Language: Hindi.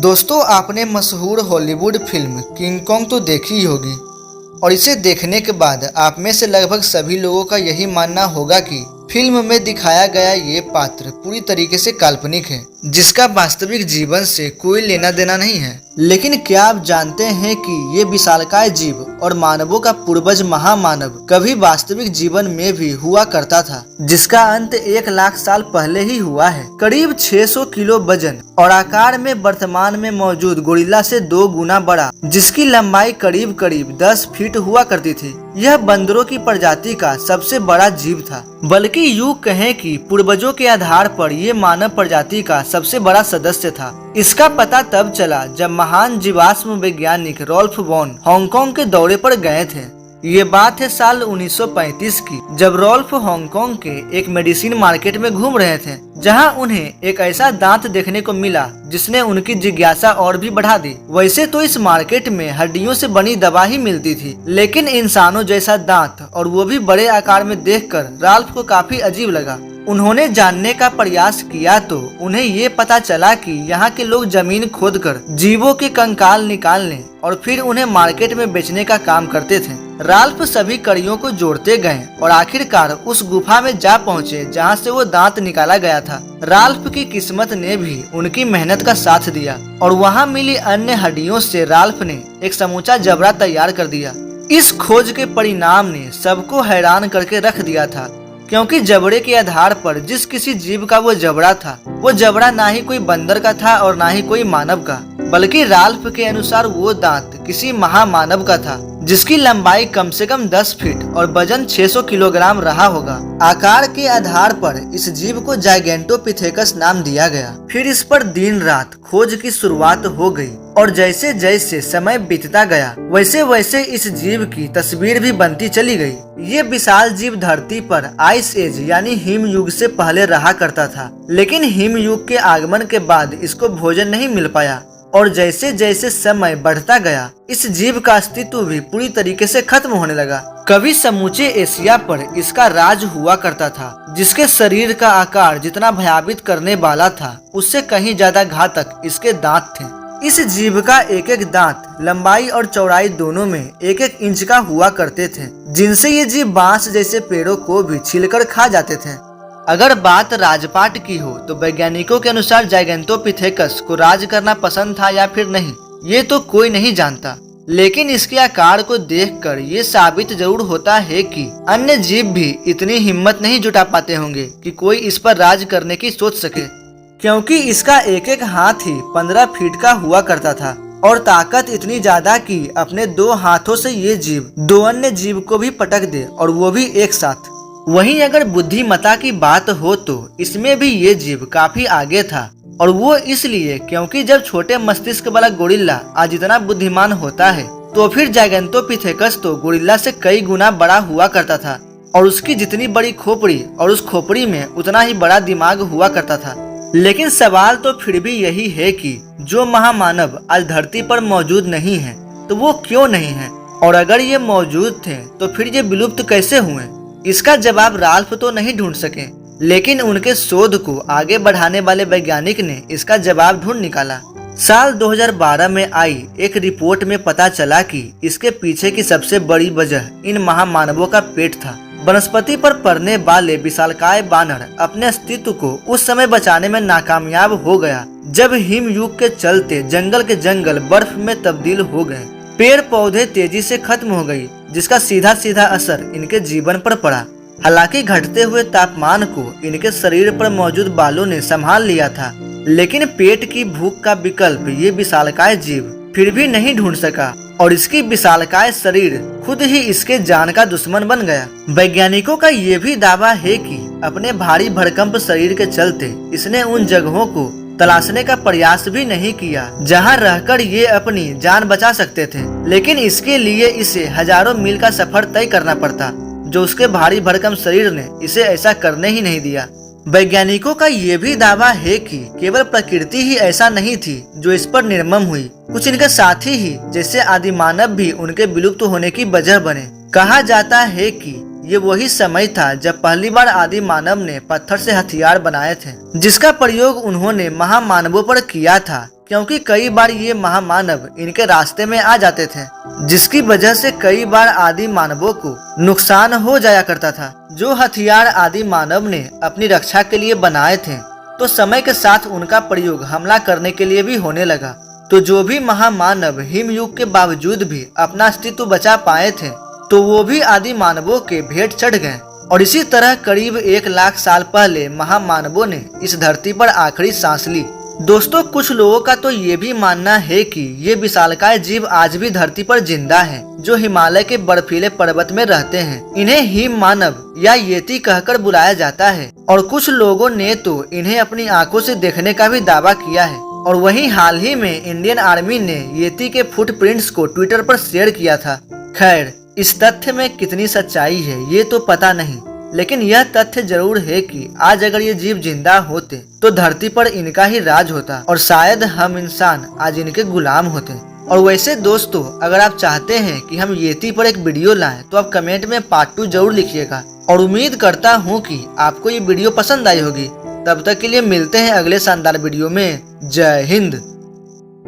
दोस्तों, आपने मशहूर हॉलीवुड फिल्म किंग कॉन्ग तो देखी ही होगी और इसे देखने के बाद आप में से लगभग सभी लोगों का यही मानना होगा कि फिल्म में दिखाया गया ये पात्र पूरी तरीके से काल्पनिक है, जिसका वास्तविक जीवन से कोई लेना देना नहीं है। लेकिन क्या आप जानते हैं कि ये विशालकाय जीव और मानवों का पूर्वज महामानव कभी वास्तविक जीवन में भी हुआ करता था, जिसका अंत 1 लाख साल पहले ही हुआ है। करीब 600 किलो वजन और आकार में वर्तमान में मौजूद गोरिल्ला से 2 गुना बड़ा, जिसकी लंबाई करीब करीब 10 फीट हुआ करती थी। यह बंदरों की प्रजाति का सबसे बड़ा जीव था, बल्कि यूं कहें कि पूर्वजों के आधार पर यह मानव प्रजाति का सबसे बड़ा सदस्य था। इसका पता तब चला जब महान जीवाश्म वैज्ञानिक रॉल्फ वॉन हांगकांग के दौरे पर गए थे। ये बात है साल 1935 की, जब रॉल्फ हांगकांग के एक मेडिसिन मार्केट में घूम रहे थे, जहां उन्हें एक ऐसा दांत देखने को मिला जिसने उनकी जिज्ञासा और भी बढ़ा दी। वैसे तो इस मार्केट में हड्डियों से बनी दवा ही मिलती थी, लेकिन इंसानों जैसा दांत और वो भी बड़े आकार में देखकर रॉल्फ को काफी अजीब लगा। उन्होंने जानने का प्रयास किया तो उन्हें ये पता चला कि यहाँ के लोग जमीन खोदकर जीवों के कंकाल निकालने और फिर उन्हें मार्केट में बेचने का काम करते थे। रॉल्फ सभी कड़ियों को जोड़ते गए और आखिरकार उस गुफा में जा पहुँचे जहाँ से वो दांत निकाला गया था। रॉल्फ की किस्मत ने भी उनकी मेहनत का साथ दिया और वहाँ मिली अन्य हड्डियों से रॉल्फ ने एक समूचा जबड़ा तैयार कर दिया। इस खोज के परिणाम ने सबको हैरान करके रख दिया था, क्योंकि जबड़े के आधार पर जिस किसी जीव का वो जबड़ा था, वो जबड़ा ना ही कोई बंदर का था और ना ही कोई मानव का, बल्कि रॉल्फ के अनुसार वो दांत किसी महामानव का था, जिसकी लंबाई कम से कम 10 फीट और वजन 600 किलोग्राम रहा होगा। आकार के आधार पर इस जीव को जाइगेंटोपिथेकस नाम दिया गया। फिर इस पर दिन रात खोज की शुरुआत हो गई और जैसे जैसे समय बीतता गया वैसे वैसे इस जीव की तस्वीर भी बनती चली गई। ये विशाल जीव धरती पर आइस एज यानी हिम युग से पहले रहा करता था, लेकिन हिम युग के आगमन के बाद इसको भोजन नहीं मिल पाया और जैसे जैसे समय बढ़ता गया इस जीव का अस्तित्व भी पूरी तरीके से खत्म होने लगा। कभी समूचे एशिया पर इसका राज हुआ करता था, जिसके शरीर का आकार जितना भयावित करने वाला था उससे कहीं ज्यादा घातक इसके दांत थे। इस जीव का एक एक दांत लंबाई और चौड़ाई दोनों में 1-1 इंच का हुआ करते थे, जिनसे ये जीव बांस जैसे पेड़ों को भी छीलकर खा जाते थे। अगर बात राजपाट की हो तो वैज्ञानिकों के अनुसार जाइगेंटोपिथेकस को राज करना पसंद था या फिर नहीं, ये तो कोई नहीं जानता। लेकिन इसके आकार को देखकर ये साबित जरूर होता है कि अन्य जीव भी इतनी हिम्मत नहीं जुटा पाते होंगे कि कोई इस पर राज करने की सोच सके, क्योंकि इसका एक एक हाथ ही 15 फीट का हुआ करता था और ताकत इतनी ज्यादा कि अपने 2 हाथों से ये जीव 2 अन्य जीव को भी पटक दे, और वो भी एक साथ। वहीं अगर बुद्धिमत्ता की बात हो तो इसमें भी ये जीव काफी आगे था, और वो इसलिए क्योंकि जब छोटे मस्तिष्क वाला गोरिल्ला आज इतना बुद्धिमान होता है तो फिर जाइगेंटोपिथेकस तो गोरिल्ला से कई गुना बड़ा हुआ करता था, और उसकी जितनी बड़ी खोपड़ी और उस खोपड़ी में उतना ही बड़ा दिमाग हुआ करता था। लेकिन सवाल तो फिर भी यही है कि जो महामानव आज धरती पर मौजूद नहीं है तो वो क्यों नहीं है, और अगर ये मौजूद थे तो फिर ये विलुप्त कैसे हुए? इसका जवाब रॉल्फ तो नहीं ढूंढ सके, लेकिन उनके शोध को आगे बढ़ाने वाले वैज्ञानिक ने इसका जवाब ढूंढ निकाला। साल 2012 में आई एक रिपोर्ट में पता चला कि इसके पीछे की सबसे बड़ी वजह इन महामानवों का पेट था। वनस्पति पर पड़ने वाले विशालकाय बानर अपने अस्तित्व को उस समय बचाने में नाकामयाब हो गया जब हिम युग के चलते जंगल के जंगल बर्फ में तब्दील हो गए। पेड़ पौधे तेजी से खत्म हो गई, जिसका सीधा सीधा असर इनके जीवन पर पड़ा। हालांकि घटते हुए तापमान को इनके शरीर पर मौजूद बालों ने संभाल लिया था, लेकिन पेट की भूख का विकल्प ये विशालकाय जीव फिर भी नहीं ढूंढ सका और इसकी विशालकाय शरीर खुद ही इसके जान का दुश्मन बन गया। वैज्ञानिकों का ये भी दावा है कि अपने भारी भरकम शरीर के चलते इसने उन जगहों को तलाशने का प्रयास भी नहीं किया जहां रहकर ये अपनी जान बचा सकते थे, लेकिन इसके लिए इसे हजारों मील का सफर तय करना पड़ता, जो उसके भारी भरकम शरीर ने इसे ऐसा करने ही नहीं दिया। वैज्ञानिकों का ये भी दावा है कि केवल प्रकृति ही ऐसा नहीं थी जो इस पर निर्मम हुई, कुछ इनके साथी ही जैसे आदिमानव भी उनके विलुप्त होने की वजह बने। कहा जाता है कि ये वही समय था जब पहली बार आदि मानव ने पत्थर से हथियार बनाए थे, जिसका प्रयोग उन्होंने महामानवों पर किया था, क्योंकि कई बार ये महामानव इनके रास्ते में आ जाते थे, जिसकी वजह से कई बार आदि मानवों को नुकसान हो जाया करता था। जो हथियार आदि मानव ने अपनी रक्षा के लिए बनाए थे, तो समय के साथ उनका प्रयोग हमला करने के लिए भी होने लगा। तो जो भी महामानव हिमयुग के बावजूद भी अपना अस्तित्व बचा पाए थे, तो वो भी आदि मानवों के भेंट चढ़ गए। और इसी तरह करीब 1 लाख साल पहले महामानवों ने इस धरती पर आखिरी सांस ली। दोस्तों, कुछ लोगों का तो ये भी मानना है कि ये विशालकाय जीव आज भी धरती पर जिंदा हैं, जो हिमालय के बर्फीले पर्वत में रहते हैं। इन्हें हिम मानव या येती कहकर बुलाया जाता है, और कुछ लोगों ने तो इन्हें अपनी आंखों से देखने का भी दावा किया है। और वहीं हाल ही में इंडियन आर्मी ने येती के फुटप्रिंट्स को ट्विटर पर शेयर किया था। खैर, इस तथ्य में कितनी सच्चाई है ये तो पता नहीं, लेकिन यह तथ्य जरूर है कि आज अगर ये जीव जिंदा होते तो धरती पर इनका ही राज होता, और शायद हम इंसान आज इनके गुलाम होते। और वैसे दोस्तों, अगर आप चाहते हैं कि हम येती पर एक वीडियो लाएं, तो आप कमेंट में पार्ट 2 जरूर लिखिएगा। और उम्मीद करता हूँ कि आपको ये वीडियो पसंद आई होगी। तब तक के लिए मिलते हैं अगले शानदार वीडियो में। जय हिंद।